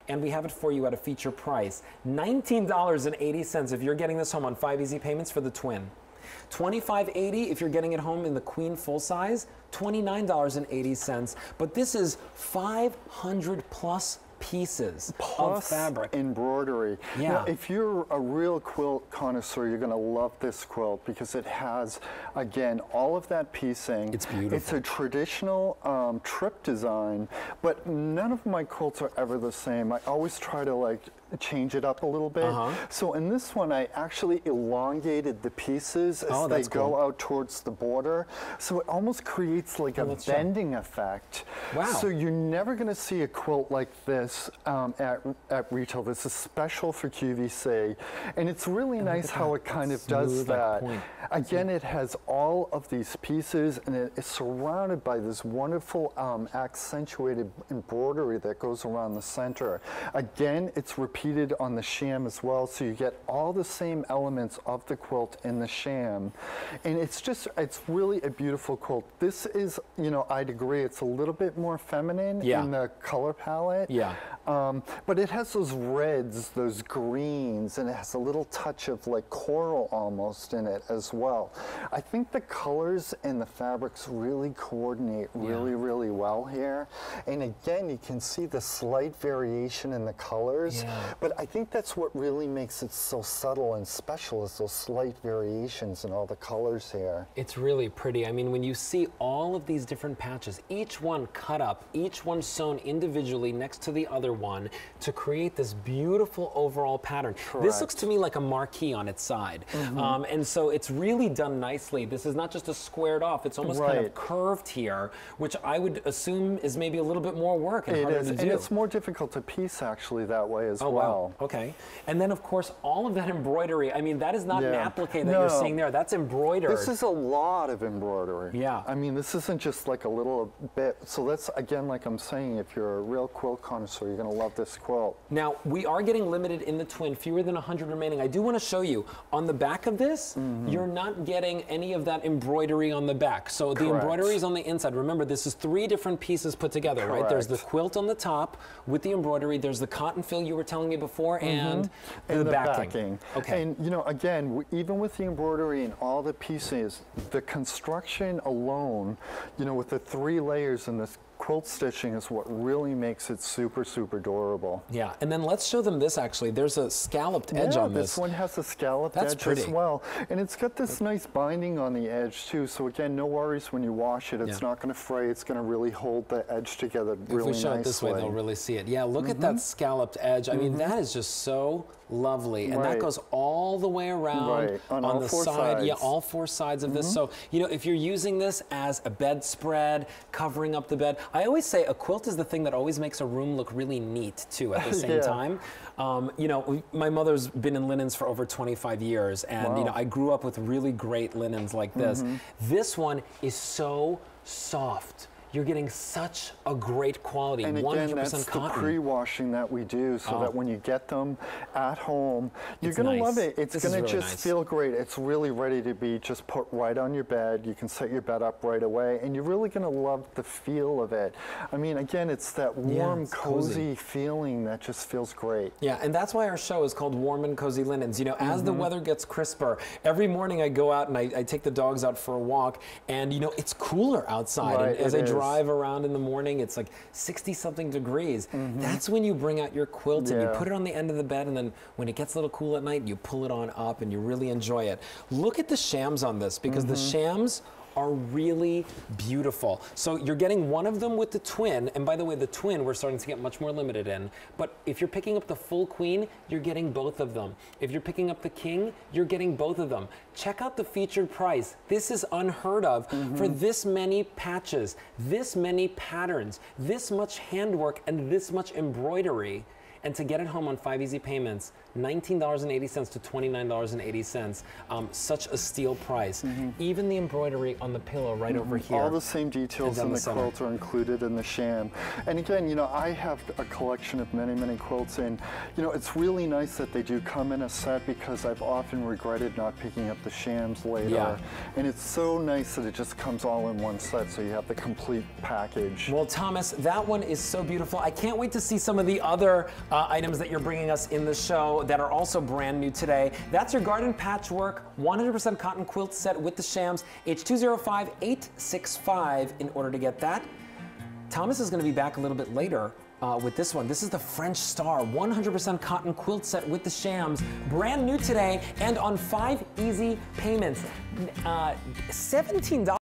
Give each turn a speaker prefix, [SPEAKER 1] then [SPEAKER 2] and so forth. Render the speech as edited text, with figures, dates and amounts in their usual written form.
[SPEAKER 1] And we have it for you at a feature price, $19.80 if you're getting this home on 5 easy payments for the twin. $25.80 if you're getting it home in the queen full size, $29.80. But this is 500 plus pieces of fabric.
[SPEAKER 2] Embroidery.
[SPEAKER 1] Yeah.
[SPEAKER 2] Now, if you're a real quilt connoisseur, you're going to love this quilt because it has, again, all of that piecing.
[SPEAKER 1] It's beautiful.
[SPEAKER 2] It's a traditional trip design, but none of my quilts are ever the same. I always try to like change it up a little bit. So in this one, I actually elongated the pieces as they go out towards the border. So it almost creates like a bending effect.
[SPEAKER 1] Wow.
[SPEAKER 2] So you're never going to see a quilt like this at retail. This is special for QVC. And it's really nice how it kind of does that. Again, it has all of these pieces and it is surrounded by this wonderful accentuated embroidery that goes around the center. Again, it's repeated on the sham as well, so you get all the same elements of the quilt in the sham. And it's really a beautiful quilt. This is, you know, I'd agree, it's a little bit more feminine in the color palette. Yeah. But it has those reds, those greens, and it has a little touch of like coral almost in it as well. I think the colors and the fabrics really coordinate really well here. And again, you can see the slight variation in the colors. But I think that's what really makes it so subtle and special, is those slight variations in all the colors here.
[SPEAKER 1] It's really pretty. I mean, when you see all of these different patches, each one cut up, each one sewn individually next to the other one to create this beautiful overall pattern. This looks to me like a marquee on its side. And so it's really done nicely. This is not just a squared off, it's almost kind of curved here, which I would assume is maybe a little bit more work and harder to do.
[SPEAKER 2] And it's more difficult to piece actually that way as well.
[SPEAKER 1] Wow. Okay. And then, of course, all of that embroidery. I mean, that is not an applique that you're seeing there. That's embroidered.
[SPEAKER 2] This is a lot of embroidery.
[SPEAKER 1] Yeah.
[SPEAKER 2] I mean, this isn't just like a little bit. So that's, again, like I'm saying, if you're a real quilt connoisseur, you're going to love this quilt.
[SPEAKER 1] Now, we are getting limited in the twin, fewer than 100 remaining. I do want to show you, on the back of this, you're not getting any of that embroidery on the back. So the embroidery is on the inside. Remember, this is 3 different pieces put together, right? There's the quilt on the top with the embroidery. There's the cotton fill you were telling me before, and the backing. Okay.
[SPEAKER 2] And you know, again, even with the embroidery and all the pieces, the construction alone, you know, with the 3 layers in this quilt stitching is what really makes it super, super durable.
[SPEAKER 1] Yeah, and then let's show them this actually. There's a scalloped edge on this.
[SPEAKER 2] This one has a scalloped edge as well. And it's got this nice binding on the edge too. So again, no worries when you wash it. It's not going to fray. It's going to really hold the edge together really nicely.
[SPEAKER 1] If we show it this way, they'll really see it. Yeah, look at that scalloped edge. I mean, that is just so lovely. And that goes all the way around on the side. Yeah, all 4 sides of this. So, you know, if you're using this as a bedspread, covering up the bed, I always say a quilt is the thing that always makes a room look really neat too at the same time. You know, my mother's been in linens for over 25 years, and you know, I grew up with really great linens like this. This one is so soft. You're getting such a great quality, 100% cotton.
[SPEAKER 2] And again, that's the pre-washing that we do, so that when you get them at home, you're going to love it. It's going to just feel great. It's really ready to be just put right on your bed. You can set your bed up right away, and you're really going to love the feel of it. I mean, again, it's that warm, cozy feeling that just feels great.
[SPEAKER 1] Yeah, and that's why our show is called Warm and Cozy Linens. You know, as the weather gets crisper, every morning I go out and I take the dogs out for a walk, and you know, it's cooler outside. And as I drive around in the morning, it's like 60-something degrees. That's when you bring out your quilt and you put it on the end of the bed, and then when it gets a little cool at night, you pull it on up and you really enjoy it. Look at the shams on this, because the shams are really beautiful. So you're getting one of them with the twin, and by the way, the twin we're starting to get much more limited in, but if you're picking up the full queen, you're getting both of them. If you're picking up the king, you're getting both of them. Check out the featured price. This is unheard of for this many patches, this many patterns, this much handwork, and this much embroidery. And to get it home on 5 easy payments, $19.80 to $29.80. Such a steal price. Even the embroidery on the pillow right over here.
[SPEAKER 2] All the same details in the quilt are included in the sham. And again, you know, I have a collection of many, many quilts, and you know, it's really nice that they do come in a set, because I've often regretted not picking up the shams later.
[SPEAKER 1] Yeah.
[SPEAKER 2] And it's so nice that it just comes all in one set, so you have the complete package.
[SPEAKER 1] Well, Thomas, that one is so beautiful. I can't wait to see some of the other items that you're bringing us in the show that are also brand new today. That's your Garden Patchwork 100% cotton quilt set with the shams, H205865 in order to get that. Thomas is going to be back a little bit later with this one. This is the French Star 100% cotton quilt set with the shams, brand new today and on 5 easy payments. $17.